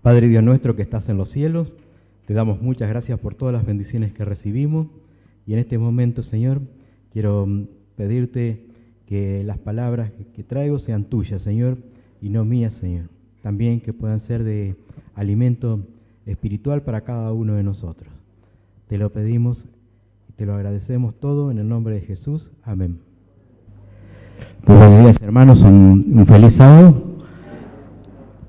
Padre Dios nuestro que estás en los cielos, te damos muchas gracias por todas las bendiciones que recibimos y en este momento, Señor, quiero pedirte que las palabras que traigo sean tuyas, Señor, y no mías, Señor. También que puedan ser de alimento espiritual para cada uno de nosotros. Te lo pedimos y te lo agradecemos todo en el nombre de Jesús. Amén. Buenos días, hermanos, un feliz sábado.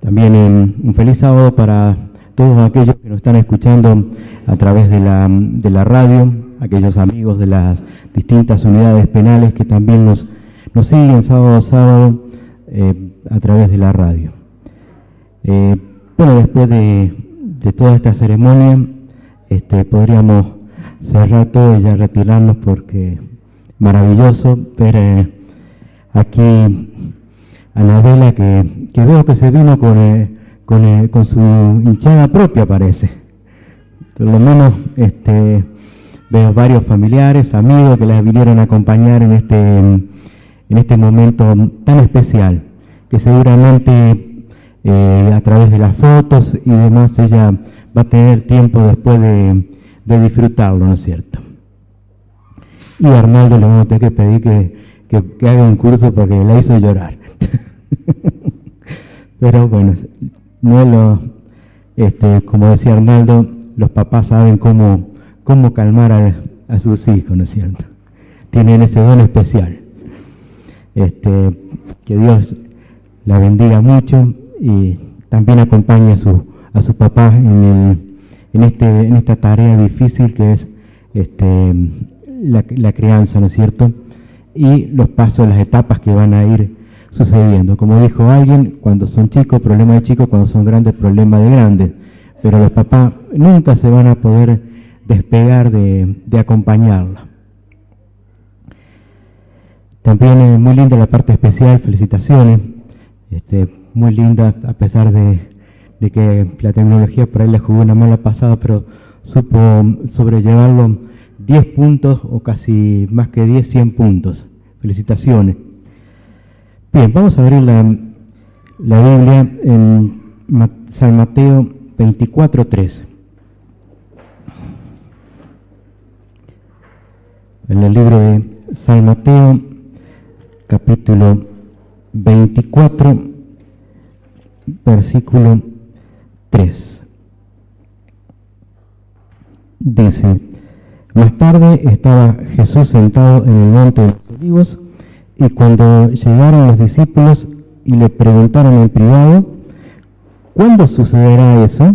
También un feliz sábado para todos aquellos que nos están escuchando a través de la radio, aquellos amigos de las distintas unidades penales que también nos siguen sábado a sábado a través de la radio. Bueno, después de toda esta ceremonia, podríamos cerrar todo y ya retirarnos porque maravilloso ver aquí a Anabela que veo que se vino con su hinchada propia, parece. Por lo menos veo varios familiares, amigos que la vinieron a acompañar en este momento tan especial, que seguramente a través de las fotos y demás ella va a tener tiempo después de disfrutarlo, ¿no es cierto? Y a Arnaldo le vamos a tener que pedir que haga un curso porque la hizo llorar. Pero bueno, no como decía Arnaldo, los papás saben cómo calmar a sus hijos, ¿no es cierto? Tienen ese don especial. Que Dios la bendiga mucho y también acompañe a su papá en esta tarea difícil que es la crianza, ¿no es cierto? Y los pasos, las etapas que van a ir sucediendo. Como dijo alguien, cuando son chicos, problema de chicos, cuando son grandes, problema de grandes. Pero los papás nunca se van a poder despegar de acompañarla. También es muy linda la parte especial, felicitaciones. Muy linda, a pesar de que la tecnología por ahí le jugó una mala pasada, pero supo sobrellevarlo 10 puntos o casi más que 10, 100 puntos. Felicitaciones. Bien, vamos a abrir la Biblia en San Mateo 24:13. En el libro de San Mateo, capítulo 24, versículo 3. Dice: Más tarde estaba Jesús sentado en el monte de los Olivos, y cuando llegaron los discípulos y le preguntaron en privado: ¿Cuándo sucederá eso?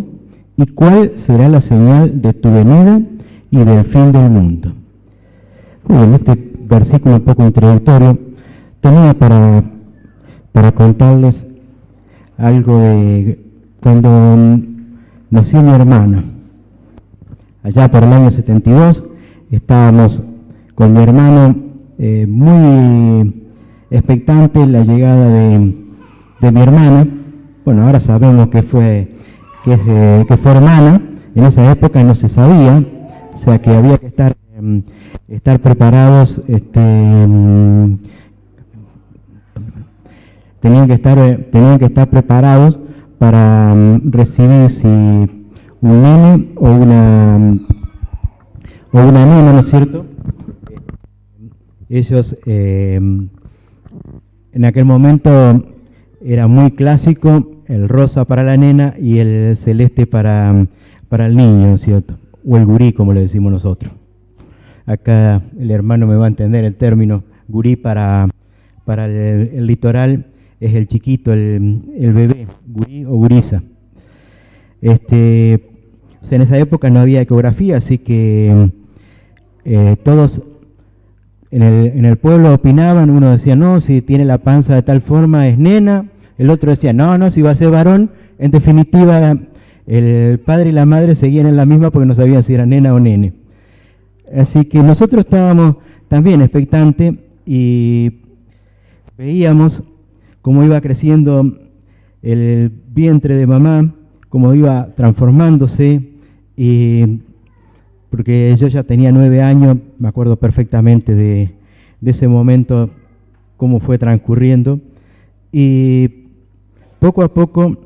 ¿Y cuál será la señal de tu venida y del fin del mundo? Bueno, en este versículo un poco introductorio tenía para contarles algo de cuando nació mi hermana. Allá por el año 72 estábamos con mi hermano muy expectante la llegada de mi hermana. Bueno, ahora sabemos que fue hermana. En esa época no se sabía, o sea que había que estar preparados, tenían que estar preparados para recibir si un nene o una nena, ¿no es cierto? Ellos en aquel momento era muy clásico el rosa para la nena y el celeste para el niño, ¿no es cierto? O el gurí, como le decimos nosotros. Acá el hermano me va a entender el término gurí para el litoral, es el chiquito, el bebé, gurí o gurisa. O sea, en esa época no había ecografía, así que todos en el pueblo opinaban. Uno decía, no, si tiene la panza de tal forma es nena. El otro decía, no, si va a ser varón. En definitiva, el padre y la madre seguían en la misma porque no sabían si era nena o nene. Así que nosotros estábamos también expectantes y veíamos cómo iba creciendo el vientre de mamá, cómo iba transformándose, y porque yo ya tenía 9 años, me acuerdo perfectamente de ese momento, cómo fue transcurriendo, y poco a poco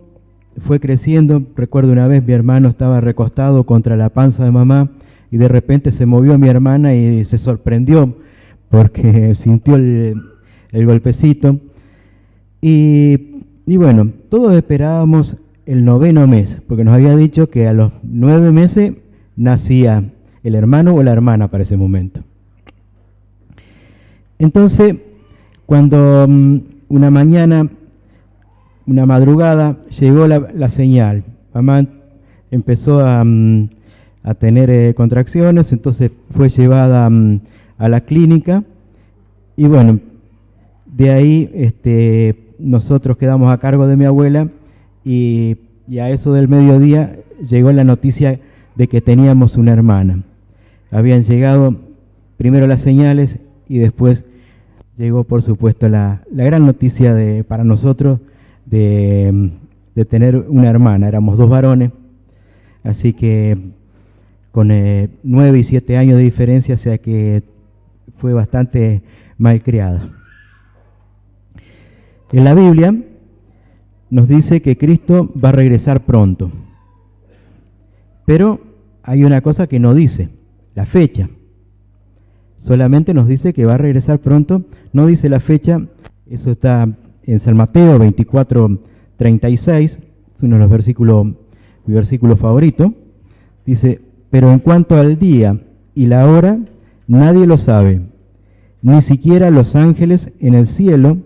fue creciendo. Recuerdo una vez mi hermano estaba recostado contra la panza de mamá y de repente se movió mi hermana y se sorprendió porque sintió el golpecito. Y bueno, todos esperábamos el 9º mes, porque nos había dicho que a los 9 meses nacía el hermano o la hermana para ese momento. Entonces, cuando una mañana, una madrugada, llegó la señal, mamá empezó a tener contracciones, entonces fue llevada a la clínica y bueno, de ahí nosotros quedamos a cargo de mi abuela y a eso del mediodía llegó la noticia de que teníamos una hermana. Habían llegado primero las señales y después llegó, por supuesto, la gran noticia para nosotros de tener una hermana. Éramos 2 varones, así que con 9 y 7 años de diferencia, o sea que fue bastante malcriada. En la Biblia nos dice que Cristo va a regresar pronto, pero hay una cosa que no dice, la fecha. Solamente nos dice que va a regresar pronto, no dice la fecha. Eso está en San Mateo 24:36, es uno de los versículos, mi versículo favorito. Dice, pero en cuanto al día y la hora, nadie lo sabe, ni siquiera los ángeles en el cielo,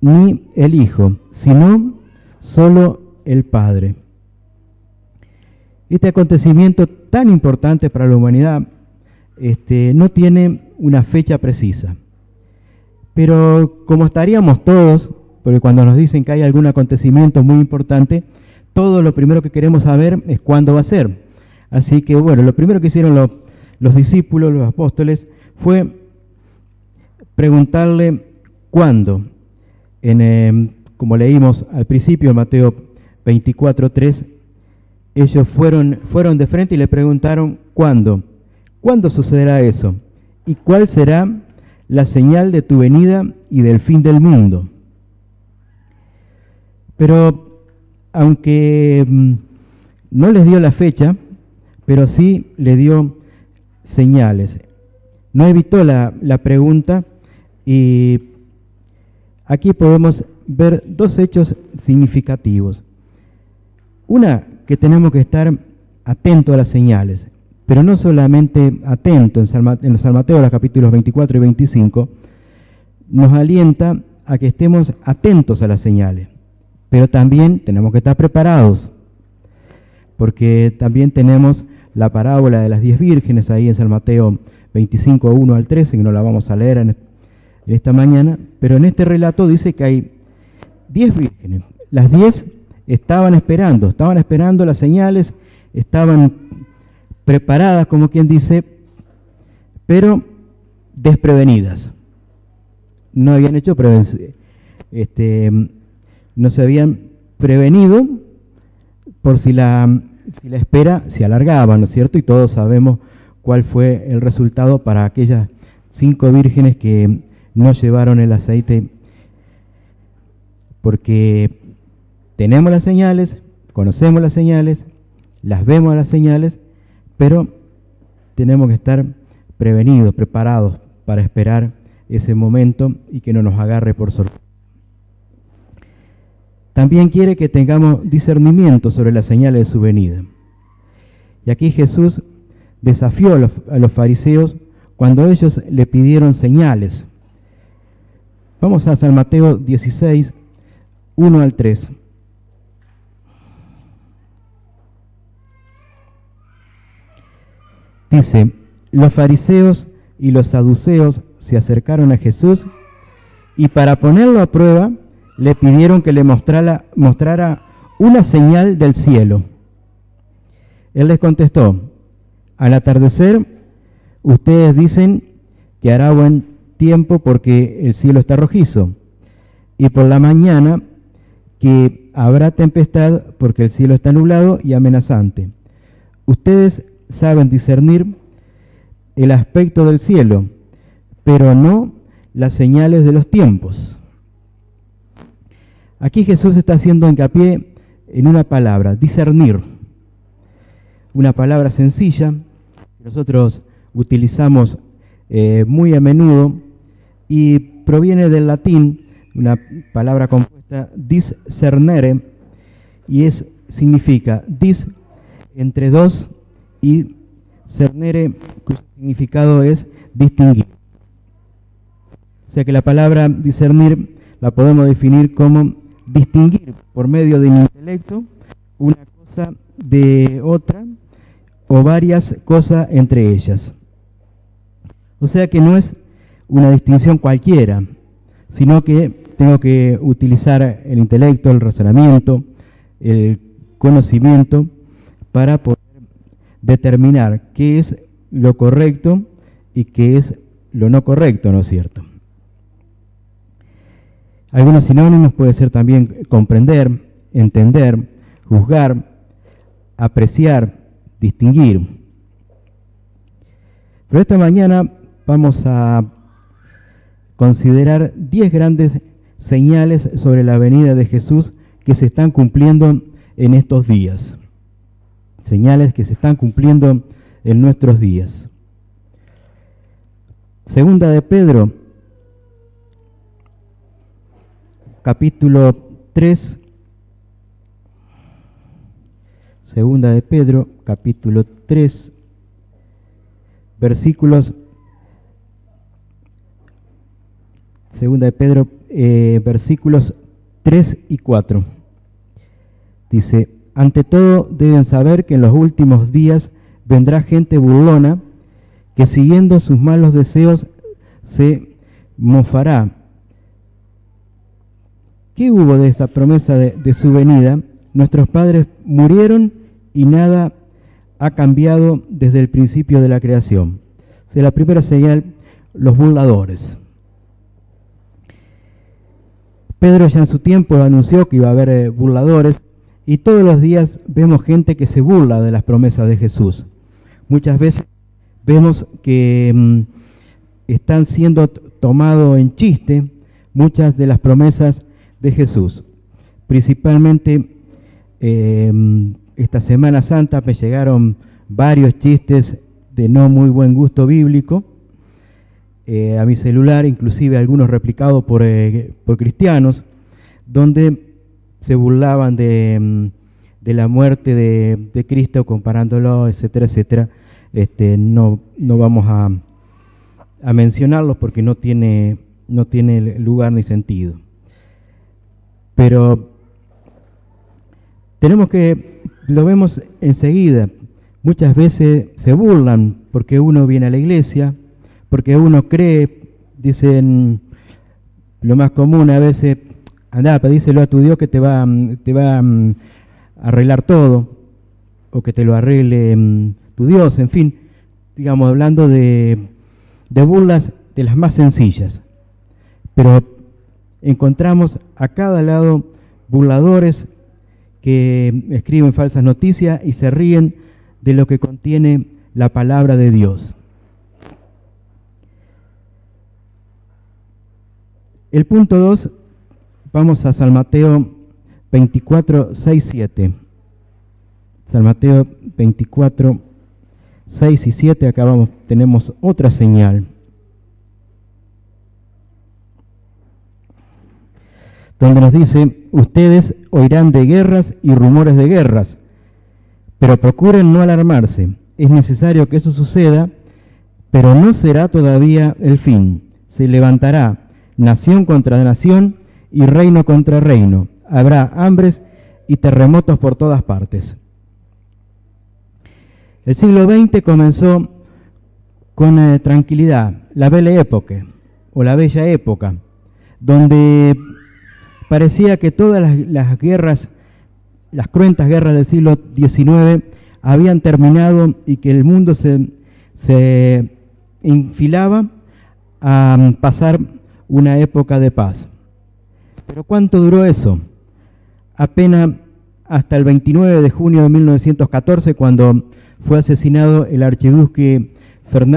ni el Hijo, sino solo el Padre. Este acontecimiento tan importante para la humanidad no tiene una fecha precisa. Pero como estaríamos todos, porque cuando nos dicen que hay algún acontecimiento muy importante, todo lo primero que queremos saber es cuándo va a ser. Así que bueno, lo primero que hicieron los discípulos, los apóstoles, fue preguntarle cuándo. Como leímos al principio en Mateo 24:3, ellos fueron de frente y le preguntaron ¿cuándo? ¿Cuándo sucederá eso? ¿Y cuál será la señal de tu venida y del fin del mundo? Pero aunque no les dio la fecha, pero sí le dio señales. No evitó la pregunta y aquí podemos ver 2 hechos significativos. Una, que tenemos que estar atentos a las señales, pero no solamente atentos. En San Mateo, los capítulos 24 y 25, nos alienta a que estemos atentos a las señales, pero también tenemos que estar preparados, porque también tenemos la parábola de las 10 vírgenes ahí en San Mateo 25, 1 al 13, que no la vamos a leer en esta mañana, pero en este relato dice que hay 10 vírgenes. Las 10 estaban esperando las señales, estaban preparadas, como quien dice, pero desprevenidas. No habían hecho prevención, no se habían prevenido por si la espera se alargaba, ¿no es cierto? Y todos sabemos cuál fue el resultado para aquellas 5 vírgenes que no llevaron el aceite, porque tenemos las señales, conocemos las señales, las vemos las señales, pero tenemos que estar prevenidos, preparados para esperar ese momento y que no nos agarre por sorpresa. También quiere que tengamos discernimiento sobre las señales de su venida. Y aquí Jesús desafió a los fariseos cuando ellos le pidieron señales. Vamos a San Mateo 16, 1 al 3. Dice, los fariseos y los saduceos se acercaron a Jesús y para ponerlo a prueba le pidieron que le mostrara una señal del cielo. Él les contestó, al atardecer ustedes dicen que hará buen tiempo porque el cielo está rojizo, y por la mañana que habrá tempestad porque el cielo está nublado y amenazante. Ustedes saben discernir el aspecto del cielo, pero no las señales de los tiempos. Aquí Jesús está haciendo hincapié en una palabra, discernir. Una palabra sencilla que nosotros utilizamos muy a menudo y proviene del latín, una palabra compuesta discernere, y significa dis entre dos y cernere, cuyo significado es distinguir. O sea que la palabra discernir la podemos definir como distinguir por medio del intelecto una cosa de otra o varias cosas entre ellas. O sea que no es una distinción cualquiera, sino que tengo que utilizar el intelecto, el razonamiento, el conocimiento para poder determinar qué es lo correcto y qué es lo no correcto, ¿no es cierto? Algunos sinónimos puede ser también comprender, entender, juzgar, apreciar, distinguir. Pero esta mañana vamos a considerar 10 grandes señales sobre la venida de Jesús que se están cumpliendo en estos días. Señales que se están cumpliendo en nuestros días. Segunda de Pedro, capítulo 3. Segunda de Pedro, capítulo 3, versículos. Segunda de Pedro, versículos 3 y 4. Dice: ante todo deben saber que en los últimos días vendrá gente burlona que siguiendo sus malos deseos se mofará. ¿Qué hubo de esta promesa de su venida? Nuestros padres murieron y nada ha cambiado desde el principio de la creación. O sea, la primera señal, los burladores. Pedro ya en su tiempo anunció que iba a haber burladores, y todos los días vemos gente que se burla de las promesas de Jesús. Muchas veces vemos que están siendo tomados en chiste muchas de las promesas de Jesús. Principalmente esta Semana Santa me llegaron varios chistes de no muy buen gusto bíblico a mi celular, inclusive algunos replicados por cristianos, donde se burlaban de la muerte de Cristo, comparándolo, etcétera, etcétera. No vamos a mencionarlos porque no tiene lugar ni sentido. Pero lo vemos enseguida. Muchas veces se burlan porque uno viene a la iglesia, porque uno cree, dicen lo más común a veces: andá, pedíselo a tu Dios que te va a arreglar todo, o que te lo arregle tu Dios, en fin, digamos, hablando de burlas de las más sencillas. Pero encontramos a cada lado burladores que escriben falsas noticias y se ríen de lo que contiene la palabra de Dios. El punto 2, vamos a San Mateo 24, 6, 7. San Mateo 24, 6 y 7, acá tenemos otra señal. Donde nos dice: ustedes oirán de guerras y rumores de guerras, pero procuren no alarmarse. Es necesario que eso suceda, pero no será todavía el fin. Se levantará nación contra nación y reino contra reino. Habrá hambres y terremotos por todas partes. El siglo XX comenzó con tranquilidad, la Belle Époque, o la Bella Época, donde parecía que todas las guerras, las cruentas guerras del siglo XIX habían terminado y que el mundo se enfilaba a pasar una época de paz. ¿Pero cuánto duró eso? Apenas hasta el 29 de junio de 1914, cuando fue asesinado el archiduque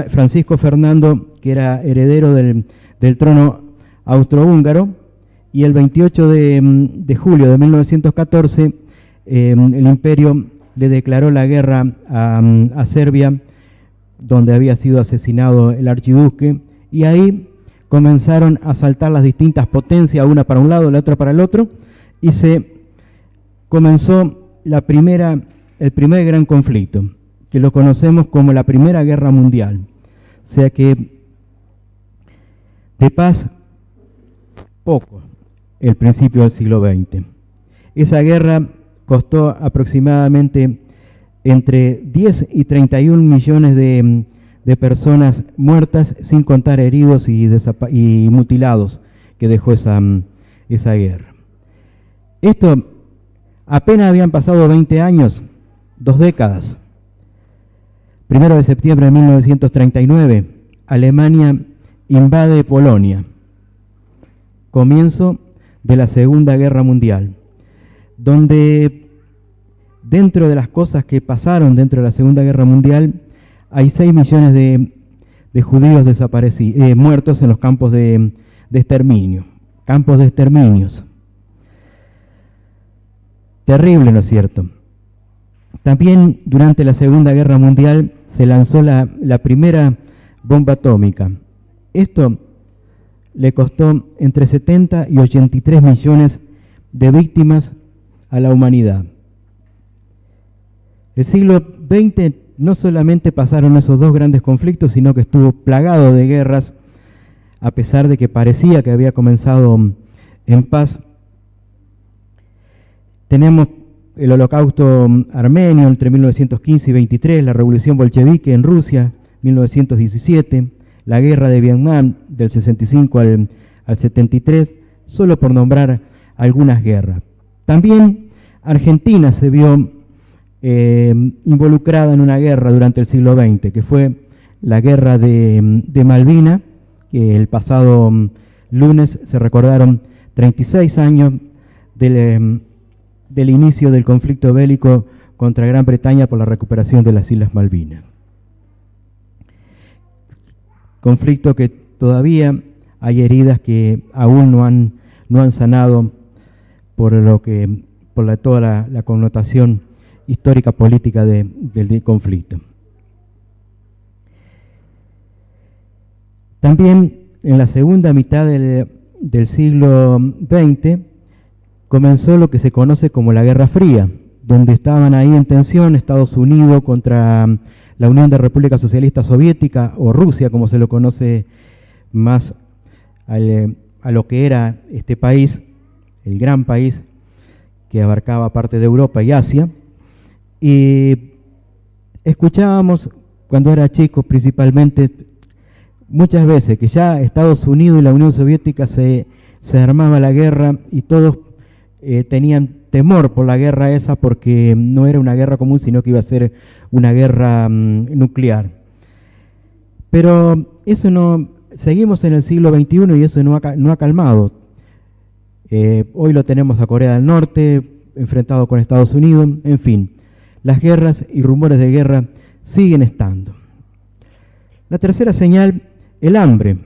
Francisco Fernando, que era heredero del trono austrohúngaro, y el 28 de julio de 1914 el imperio le declaró la guerra a Serbia, donde había sido asesinado el archiduque, y ahí comenzaron a saltar las distintas potencias, una para un lado, la otra para el otro, y se comenzó el primer gran conflicto, que lo conocemos como la Primera Guerra Mundial. O sea que de paz, poco, el principio del siglo XX. Esa guerra costó aproximadamente entre 10 y 31 millones de personas muertas, sin contar heridos y mutilados que dejó esa guerra. Esto apenas habían pasado 20 años, 2 décadas. 1 de septiembre de 1939, Alemania invade Polonia. Comienzo de la Segunda Guerra Mundial, donde dentro de las cosas que pasaron dentro de la Segunda Guerra Mundial, hay 6 millones de judíos muertos en los campos de exterminio. Campos de exterminios. Terrible, ¿no es cierto? También durante la Segunda Guerra Mundial se lanzó la primera bomba atómica. Esto le costó entre 70 y 83 millones de víctimas a la humanidad. El siglo XX no solamente pasaron esos 2 grandes conflictos, sino que estuvo plagado de guerras, a pesar de que parecía que había comenzado en paz. Tenemos el Holocausto armenio entre 1915 y 23, la Revolución Bolchevique en Rusia, 1917, la Guerra de Vietnam del 65 al 73, solo por nombrar algunas guerras. También Argentina se vio involucrada en una guerra durante el siglo XX, que fue la Guerra de Malvinas, que el pasado lunes se recordaron 36 años del inicio del conflicto bélico contra Gran Bretaña por la recuperación de las Islas Malvinas. Conflicto que todavía hay heridas que aún no han sanado por toda la connotación histórica política del conflicto. También en la segunda mitad del siglo XX comenzó lo que se conoce como la Guerra Fría, donde estaban ahí en tensión Estados Unidos contra la Unión de República Socialista Soviética, o Rusia, como se lo conoce más a lo que era este país, el gran país que abarcaba parte de Europa y Asia. Y escuchábamos, cuando era chico principalmente, muchas veces que ya Estados Unidos y la Unión Soviética se armaba la guerra y todos tenían temor por la guerra esa, porque no era una guerra común, sino que iba a ser una guerra nuclear. Pero eso no, seguimos en el siglo XXI y eso no ha calmado. Hoy lo tenemos a Corea del Norte, enfrentado con Estados Unidos, en fin. Las guerras y rumores de guerra siguen estando. La tercera señal, el hambre.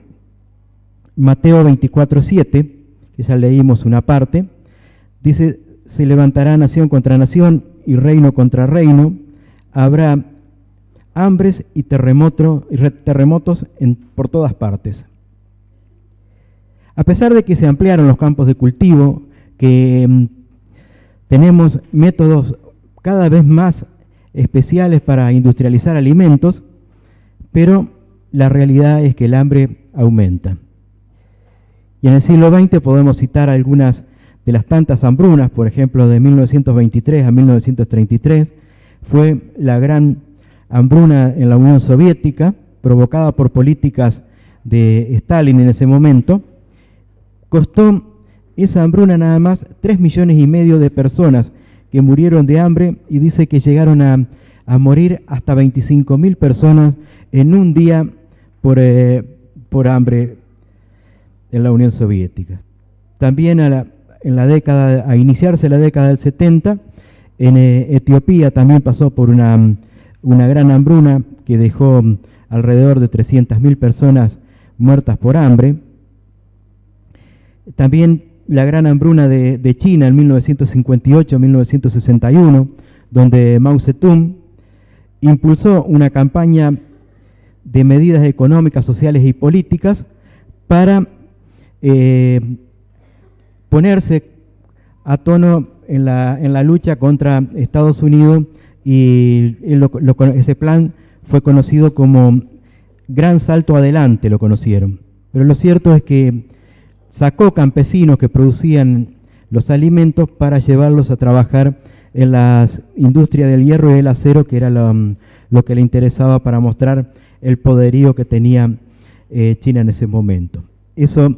Mateo 24:7, que ya leímos una parte, dice: se levantará nación contra nación y reino contra reino, habrá hambres y terremotos por todas partes. A pesar de que se ampliaron los campos de cultivo, que tenemos métodos cada vez más especiales para industrializar alimentos, pero la realidad es que el hambre aumenta. Y en el siglo XX podemos citar algunas de las tantas hambrunas. Por ejemplo, de 1923 a 1933 fue la gran hambruna en la Unión Soviética, provocada por políticas de Stalin en ese momento. Costó esa hambruna nada más 3,5 millones de personas que murieron de hambre, y dice que llegaron a morir hasta 25.000 personas en un día por hambre en la Unión Soviética. También a iniciarse la década del 70, en Etiopía también pasó por una gran hambruna que dejó alrededor de 300.000 personas muertas por hambre. También la gran hambruna de China en 1958-1961, donde Mao Zedong impulsó una campaña de medidas económicas, sociales y políticas para ponerse a tono en la lucha contra Estados Unidos, y ese plan fue conocido como Gran Salto Adelante, lo conocieron. Pero lo cierto es que sacó campesinos que producían los alimentos para llevarlos a trabajar en las industrias del hierro y el acero, que era lo que le interesaba para mostrar el poderío que tenía China en ese momento. Eso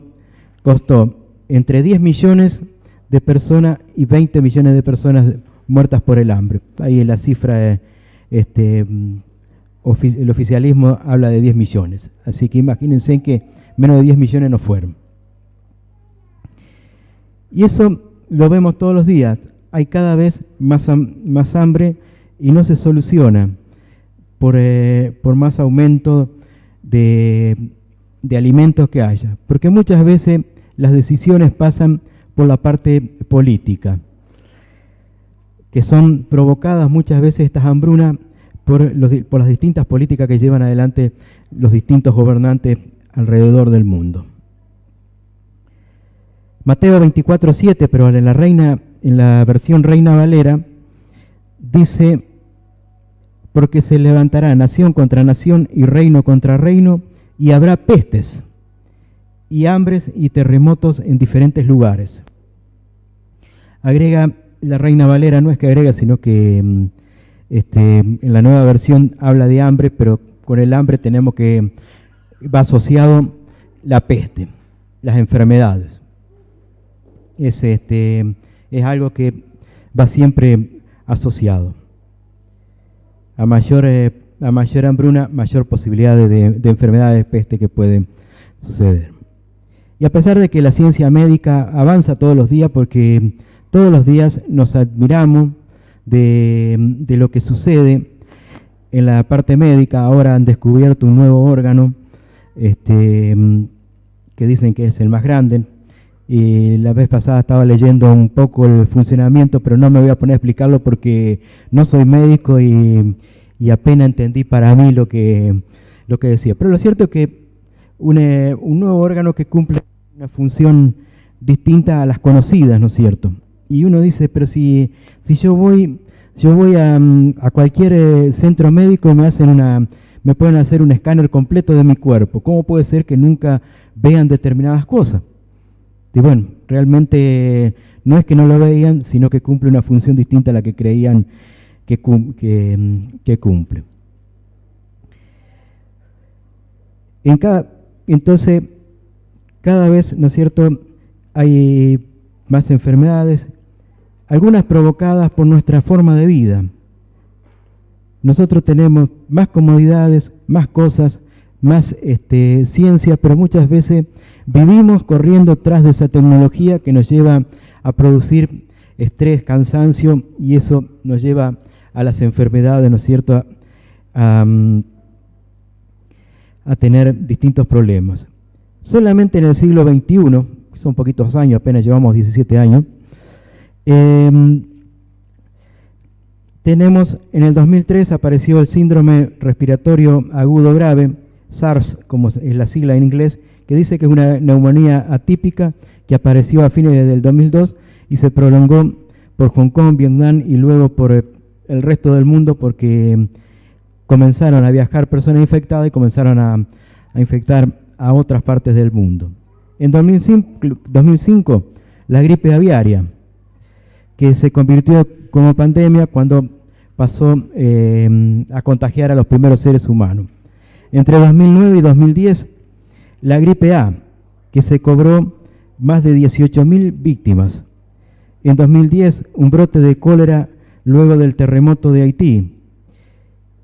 costó entre 10 millones de personas y 20 millones de personas muertas por el hambre. Ahí la cifra, el oficialismo habla de 10 millones. Así que imagínense que menos de 10 millones no fueron. Y eso lo vemos todos los días. Hay cada vez más hambre y no se soluciona por más aumento de alimentos que haya. Porque muchas veces las decisiones pasan por la parte política, que son provocadas muchas veces estas hambrunas por las distintas políticas que llevan adelante los distintos gobernantes alrededor del mundo. Mateo 24:7, pero en la versión Reina Valera, dice: porque se levantará nación contra nación y reino contra reino, y habrá pestes y hambres y terremotos en diferentes lugares. Agrega la Reina Valera, no es que agrega, sino que en la nueva versión habla de hambre, pero con el hambre va asociado la peste, las enfermedades. Es algo que va siempre asociado. A mayor hambruna, mayor posibilidad de enfermedades de peste que pueden suceder. Y a pesar de que la ciencia médica avanza todos los días, porque todos los días nos admiramos de lo que sucede en la parte médica. Ahora han descubierto un nuevo órgano que dicen que es el más grande. Y la vez pasada estaba leyendo un poco el funcionamiento, pero no me voy a poner a explicarlo porque no soy médico y apenas entendí para mí lo que decía. Pero lo cierto es que un nuevo órgano que cumple una función distinta a las conocidas, ¿no es cierto? Y uno dice, pero si yo voy a cualquier centro médico y me pueden hacer un escáner completo de mi cuerpo, ¿cómo puede ser que nunca vean determinadas cosas? Y bueno, realmente no es que no lo vean, sino que cumple una función distinta a la que creían que cumple. Entonces, cada vez, ¿no es cierto?, hay más enfermedades, algunas provocadas por nuestra forma de vida. Nosotros tenemos más comodidades, más cosas, más ciencia, pero muchas veces vivimos corriendo tras de esa tecnología que nos lleva a producir estrés, cansancio, y eso nos lleva a las enfermedades, ¿no es cierto?, a tener distintos problemas. Solamente en el siglo XXI, son poquitos años, apenas llevamos 17 años, tenemos, en el 2003 apareció el síndrome respiratorio agudo grave, SARS, como es la sigla en inglés, que dice que es una neumonía atípica que apareció a fines del 2002 y se prolongó por Hong Kong, Vietnam y luego por el resto del mundo, porque comenzaron a viajar personas infectadas y comenzaron a infectar a otras partes del mundo. En 2005, la gripe aviaria, que se convirtió como pandemia cuando pasó a contagiar a los primeros seres humanos. Entre 2009 y 2010, la gripe A, que se cobró más de 18.000 víctimas. En 2010, un brote de cólera luego del terremoto de Haití.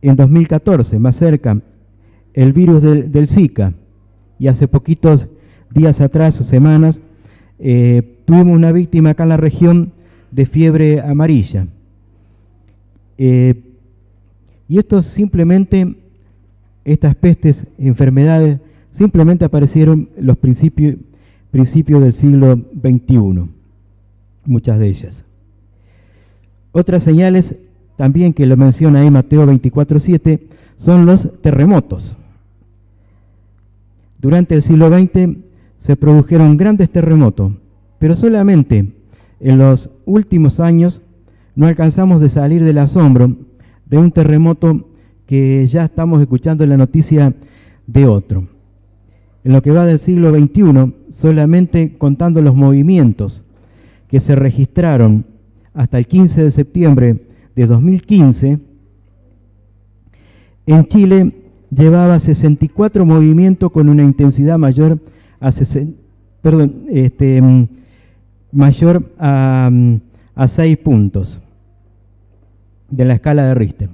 En 2014, más cerca, el virus del Zika. Y hace poquitos días atrás o semanas, tuvimos una víctima acá en la región de fiebre amarilla. Y esto simplemente, estas pestes, enfermedades, simplemente aparecieron los principios principios del siglo XXI, muchas de ellas. Otras señales, también que lo menciona ahí Mateo 24:7, son los terremotos. Durante el siglo XX se produjeron grandes terremotos, pero solamente en los últimos años no alcanzamos de salir del asombro de un terremoto que ya estamos escuchando en la noticia de otro. En lo que va del siglo XXI, solamente contando los movimientos que se registraron hasta el 15 de septiembre de 2015, en Chile llevaba 64 movimientos con una intensidad mayor a 6 puntos de la escala de Richter.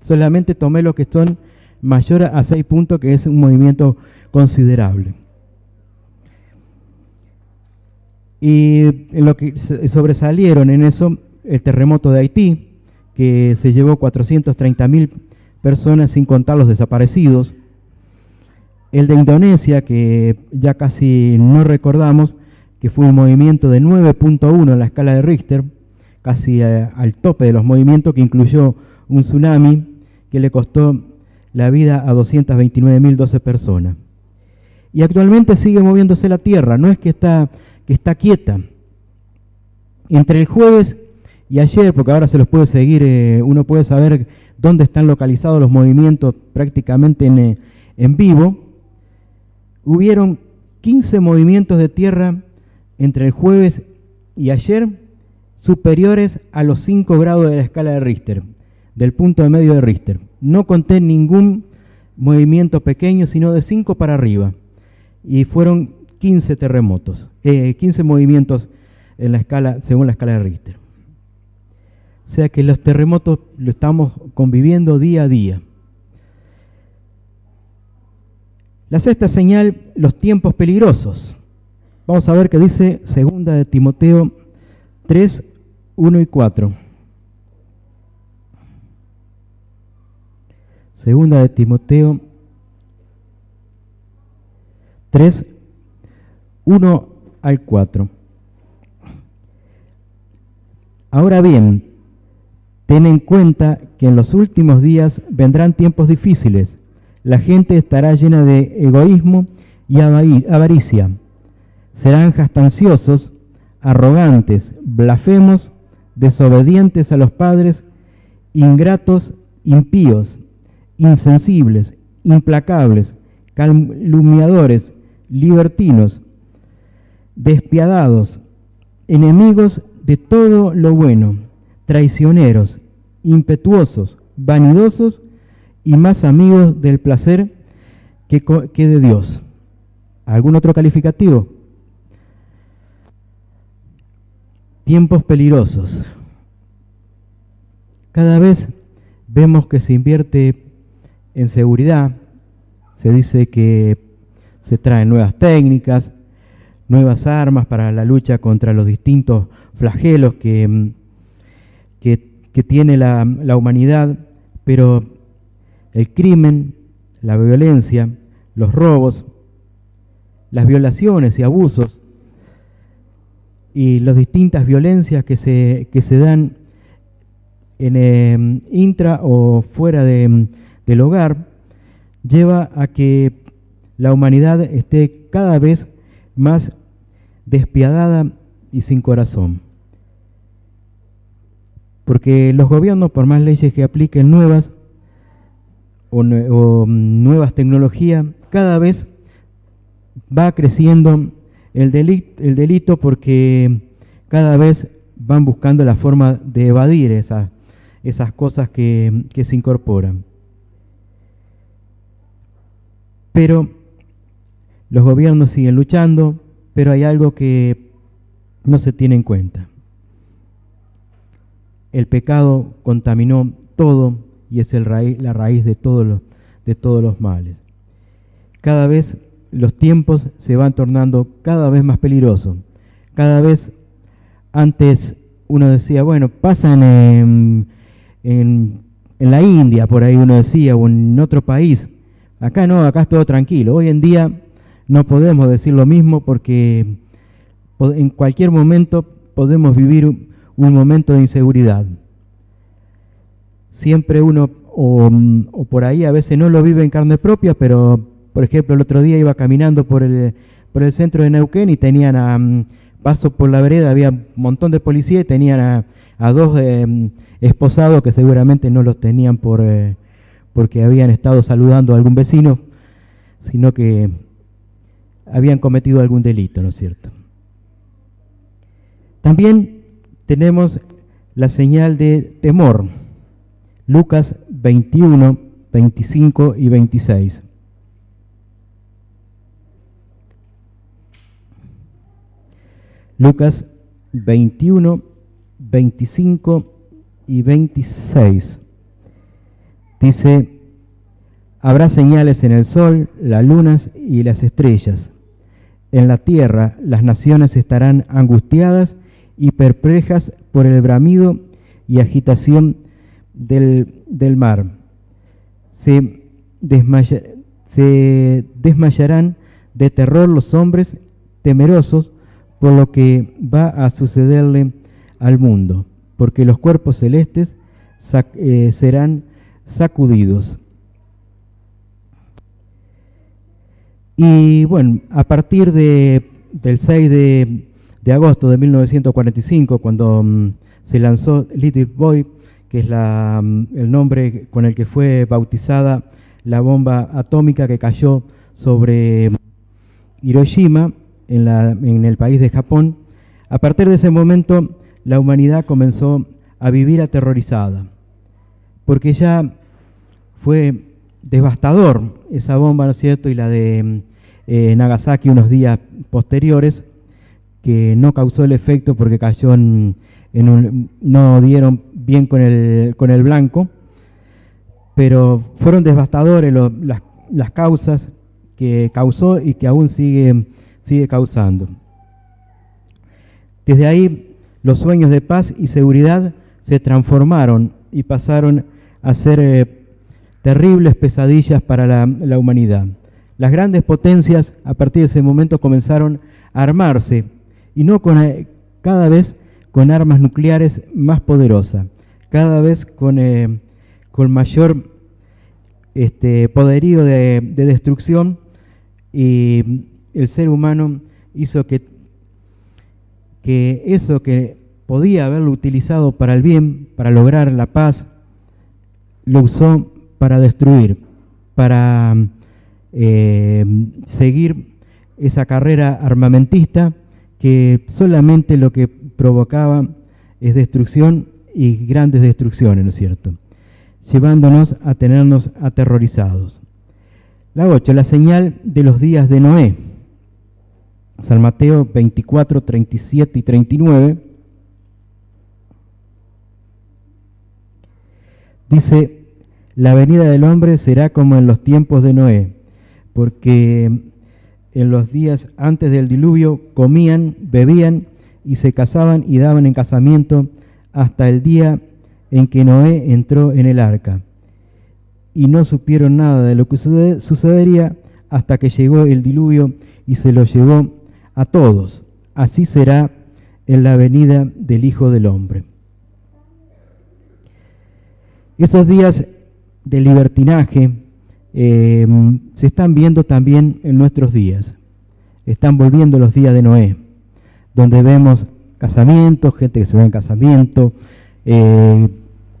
Solamente tomé los que son mayor a 6 puntos, que es un movimiento considerable. Y en lo que sobresalieron en eso, el terremoto de Haití, que se llevó 430.000 personas sin contar los desaparecidos. El de Indonesia, que ya casi no recordamos, que fue un movimiento de 9.1 en la escala de Richter, casi al tope de los movimientos, que incluyó un tsunami que le costó la vida a 229.012 personas. Y actualmente sigue moviéndose la Tierra, no es que está quieta. Entre el jueves y ayer, porque ahora se los puede seguir, uno puede saber dónde están localizados los movimientos prácticamente en vivo, hubieron 15 movimientos de tierra entre el jueves y ayer superiores a los 5 grados de la escala de Richter, del punto de medio de Richter. No conté ningún movimiento pequeño, sino de 5 para arriba. Y fueron 15 terremotos, 15 movimientos en la escala, según la escala de Richter. O sea que los terremotos lo estamos conviviendo día a día. La sexta señal, los tiempos peligrosos. Vamos a ver qué dice 2 de Timoteo 3, 1 y 4. 2 de Timoteo 3, 1 al 4. Ahora bien, ten en cuenta que en los últimos días vendrán tiempos difíciles. La gente estará llena de egoísmo y avaricia. Serán jactanciosos, arrogantes, blasfemos, desobedientes a los padres, ingratos, impíos, insensibles, implacables, calumniadores, libertinos, despiadados, enemigos de todo lo bueno, traicioneros, impetuosos, vanidosos y más amigos del placer que de Dios. ¿Algún otro calificativo? Tiempos peligrosos. Cada vez vemos que se invierte en seguridad, se dice que se traen nuevas técnicas, nuevas armas para la lucha contra los distintos flagelos que tiene la humanidad, pero el crimen, la violencia, los robos, las violaciones y abusos y las distintas violencias que se dan en intra o fuera del hogar, lleva a que la humanidad esté cada vez más despiadada y sin corazón. Porque los gobiernos, por más leyes que apliquen nuevas o nuevas tecnologías, cada vez va creciendo el delito porque cada vez van buscando la forma de evadir esas cosas que se incorporan. Pero los gobiernos siguen luchando, pero hay algo que no se tiene en cuenta. El pecado contaminó todo y es la raíz de todos los males. Cada vez los tiempos se van tornando cada vez más peligrosos. Cada vez antes uno decía, bueno, pasan en la India, por ahí uno decía, o en otro país. Acá no, acá es todo tranquilo. Hoy en día no podemos decir lo mismo porque en cualquier momento podemos vivir un momento de inseguridad. Siempre uno, o por ahí a veces no lo vive en carne propia, pero por ejemplo el otro día iba caminando por el centro de Neuquén y tenían paso por la vereda, había un montón de policías y tenían a dos esposados que seguramente no los tenían porque habían estado saludando a algún vecino, sino que habían cometido algún delito, ¿no es cierto? También tenemos la señal de temor, Lucas 21, 25 y 26. Lucas 21, 25 y 26. Dice: habrá señales en el sol, las lunas y las estrellas. En la tierra las naciones estarán angustiadas y perplejas por el bramido y agitación del mar. Se desmayarán de terror los hombres temerosos por lo que va a sucederle al mundo, porque los cuerpos celestes serán sacudidos. Y bueno, a partir del 6 de agosto de 1945, cuando se lanzó Little Boy, que es el nombre con el que fue bautizada la bomba atómica que cayó sobre Hiroshima, en el país de Japón, a partir de ese momento la humanidad comenzó a vivir aterrorizada, porque ya fue devastador esa bomba, ¿no es cierto?, y la de Nagasaki unos días posteriores, que no causó el efecto porque cayó no dieron bien con el blanco, pero fueron devastadores las causas que causó y que aún sigue causando. Desde ahí, los sueños de paz y seguridad se transformaron y pasaron a ser terribles pesadillas para la humanidad. Las grandes potencias a partir de ese momento comenzaron a armarse, y no cada vez con armas nucleares más poderosas, cada vez con mayor poderío de destrucción, y el ser humano hizo que eso que podía haberlo utilizado para el bien, para lograr la paz, lo usó para destruir, para seguir esa carrera armamentista que solamente lo que provocaba es destrucción y grandes destrucciones, ¿no es cierto?, llevándonos a tenernos aterrorizados. La 8, la señal de los días de Noé. San Mateo 24, 37 y 39. Dice: la venida del hombre será como en los tiempos de Noé, porque en los días antes del diluvio comían, bebían y se casaban y daban en casamiento hasta el día en que Noé entró en el arca. Y no supieron nada de lo que sucedería hasta que llegó el diluvio y se lo llevó a todos. Así será en la venida del Hijo del Hombre. Esos días de libertinaje se están viendo también en nuestros días. Están volviendo los días de Noé, donde vemos casamientos, gente que se da en casamiento,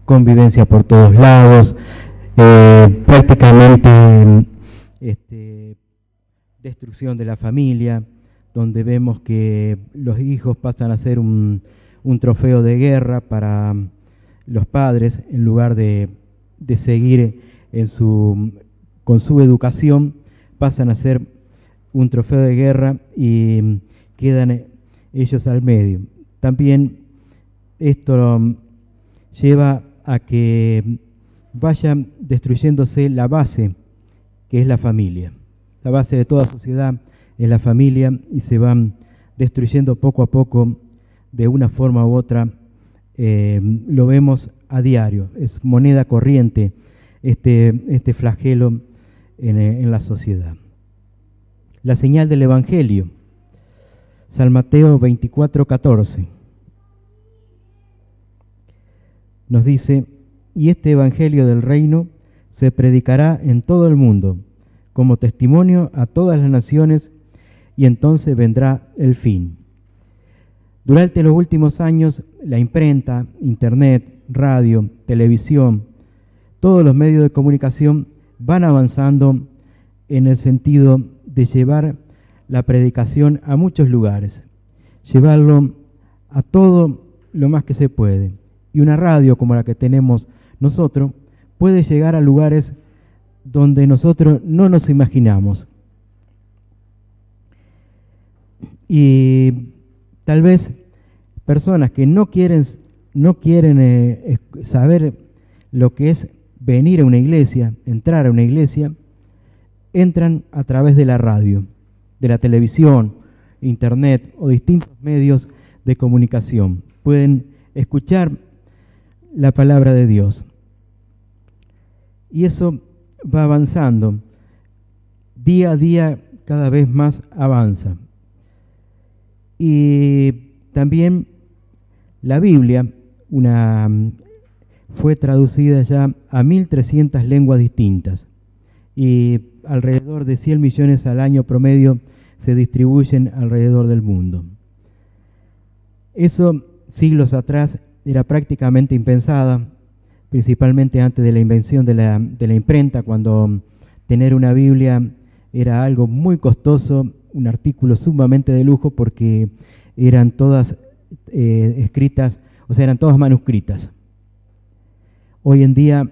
convivencia por todos lados, prácticamente destrucción de la familia, donde vemos que los hijos pasan a ser un trofeo de guerra para los padres, en lugar de seguir con su educación, pasan a ser un trofeo de guerra y quedan ellos al medio. También esto lleva a que vaya destruyéndose la base, que es la familia. La base de toda sociedad es la familia, y se van destruyendo poco a poco, de una forma u otra. Lo vemos a diario, es moneda corriente este flagelo en la sociedad. la señal del Evangelio. San Mateo 24:14. Nos dice: y este Evangelio del reino se predicará en todo el mundo, como testimonio a todas las naciones, y entonces vendrá el fin. Durante los últimos años, la imprenta, internet, radio, televisión, todos los medios de comunicación van avanzando en el sentido de llevar la predicación a muchos lugares, llevarlo a todo lo más que se puede. Y una radio como la que tenemos nosotros puede llegar a lugares donde nosotros no nos imaginamos. Y tal vez personas que no quieren saber lo que es venir a una iglesia, entrar a una iglesia, entran a través de la radio, de la televisión, internet o distintos medios de comunicación. Pueden escuchar la palabra de Dios. Y eso va avanzando. Día a día cada vez más avanza. Y también la Biblia fue traducida ya a 1.300 lenguas distintas. Y alrededor de 100 millones al año promedio se distribuyen alrededor del mundo. Eso siglos atrás era prácticamente impensada, principalmente antes de la invención de la imprenta, cuando tener una Biblia era algo muy costoso, un artículo sumamente de lujo, porque eran todas escritas, o sea, eran todas manuscritas. Hoy en día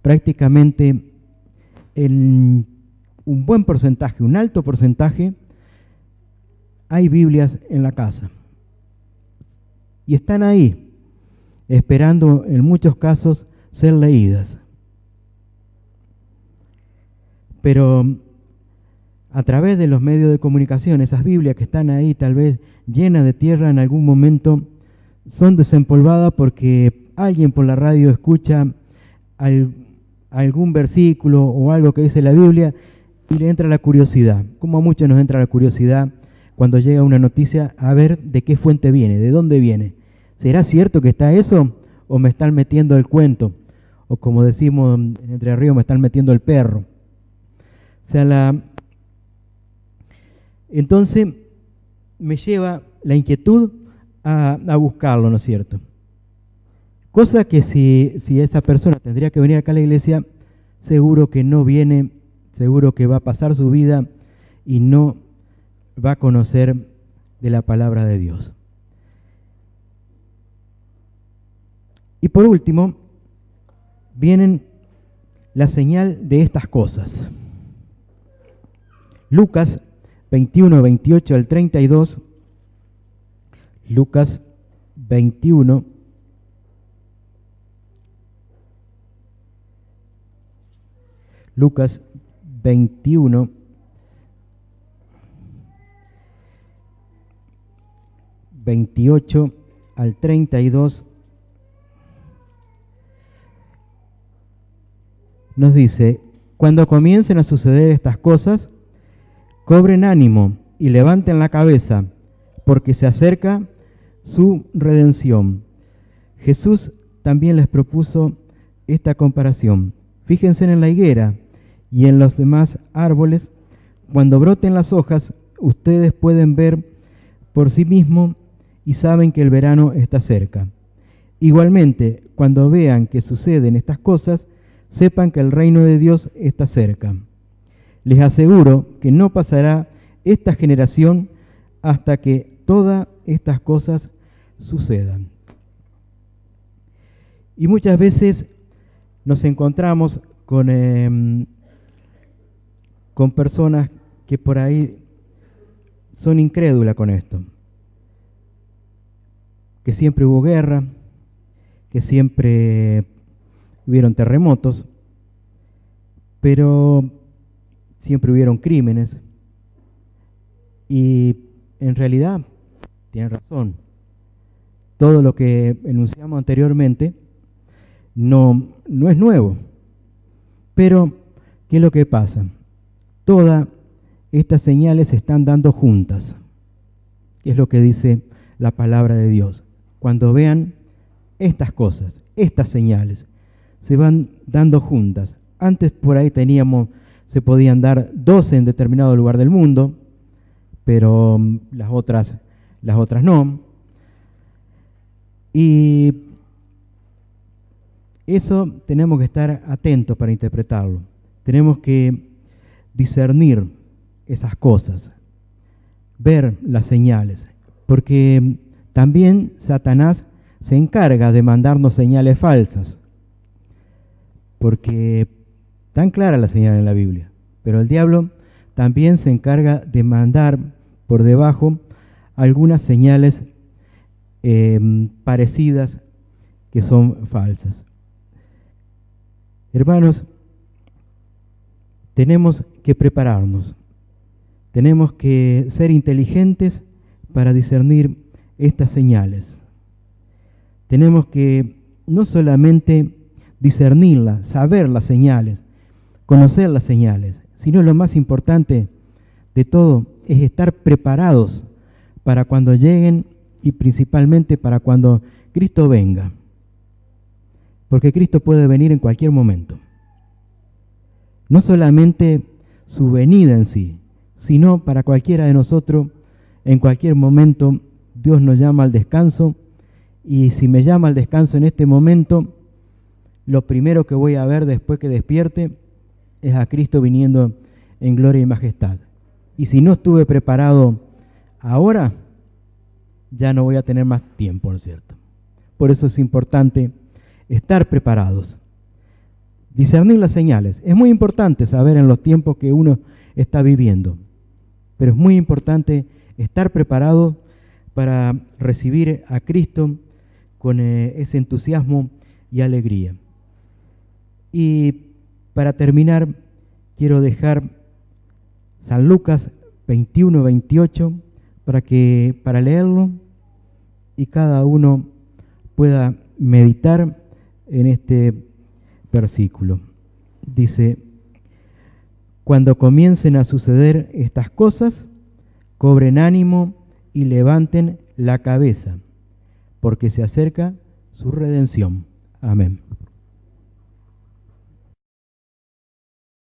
prácticamente en un buen porcentaje, un alto porcentaje, hay Biblias en la casa. Y están ahí, esperando en muchos casos ser leídas. Pero a través de los medios de comunicación, esas Biblias que están ahí tal vez llenas de tierra en algún momento, son desempolvadas porque alguien por la radio escucha algún versículo o algo que dice la Biblia y le entra la curiosidad. Como a muchos nos entra la curiosidad cuando llega una noticia, a ver de qué fuente viene, de dónde viene. ¿Será cierto que está eso o me están metiendo el cuento? O como decimos en Entre Ríos, me están metiendo el perro. O sea, entonces me lleva la inquietud a buscarlo, ¿no es cierto? Cosa que si esa persona tendría que venir acá a la iglesia, seguro que no viene, seguro que va a pasar su vida y no va a conocer de la palabra de Dios. Y por último, vienen la señal de estas cosas. Lucas 21, 28 al 32. Lucas 21. Lucas 21, 28 al 32, nos dice: cuando comiencen a suceder estas cosas, cobren ánimo y levanten la cabeza, porque se acerca su redención. Jesús también les propuso esta comparación. Fíjense en la higuera y en los demás árboles. Cuando broten las hojas, ustedes pueden ver por sí mismos y saben que el verano está cerca. Igualmente, cuando vean que suceden estas cosas, sepan que el reino de Dios está cerca. Les aseguro que no pasará esta generación hasta que todas estas cosas sucedan. Y muchas veces nos encontramos con personas que por ahí son incrédulas con esto. Que siempre hubo guerra, que siempre hubieron terremotos, pero siempre hubieron crímenes. Y en realidad, tienen razón, todo lo que enunciamos anteriormente no es nuevo. Pero, ¿qué es lo que pasa? Toda estas señales se están dando juntas. Es lo que dice la palabra de Dios. Cuando vean estas cosas, estas señales, se van dando juntas. Antes por ahí se podían dar 12 en determinado lugar del mundo, pero las otras no. Y eso tenemos que estar atentos para interpretarlo. Tenemos que discernir esas cosas, ver las señales, porque también Satanás se encarga de mandarnos señales falsas, porque tan clara la señal en la Biblia, pero el diablo también se encarga de mandar por debajo algunas señales parecidas que son falsas. Hermanos, tenemos que prepararnos, tenemos que ser inteligentes para discernir estas señales. Tenemos que no solamente discernirlas, saber las señales, conocer las señales, sino lo más importante de todo es estar preparados para cuando lleguen y principalmente para cuando Cristo venga. Porque Cristo puede venir en cualquier momento. No solamente su venida en sí, sino para cualquiera de nosotros, en cualquier momento Dios nos llama al descanso, y si me llama al descanso en este momento, lo primero que voy a ver después que despierte es a Cristo viniendo en gloria y majestad. Y si no estuve preparado ahora, ya no voy a tener más tiempo, ¿no es cierto? Por eso es importante estar preparados. Discernir las señales. Es muy importante saber en los tiempos que uno está viviendo, pero es muy importante estar preparado para recibir a Cristo con ese entusiasmo y alegría. Y para terminar, quiero dejar San Lucas 21-28 para leerlo y cada uno pueda meditar en este versículo. Dice: cuando comiencen a suceder estas cosas, cobren ánimo y levanten la cabeza, porque se acerca su redención. Amén.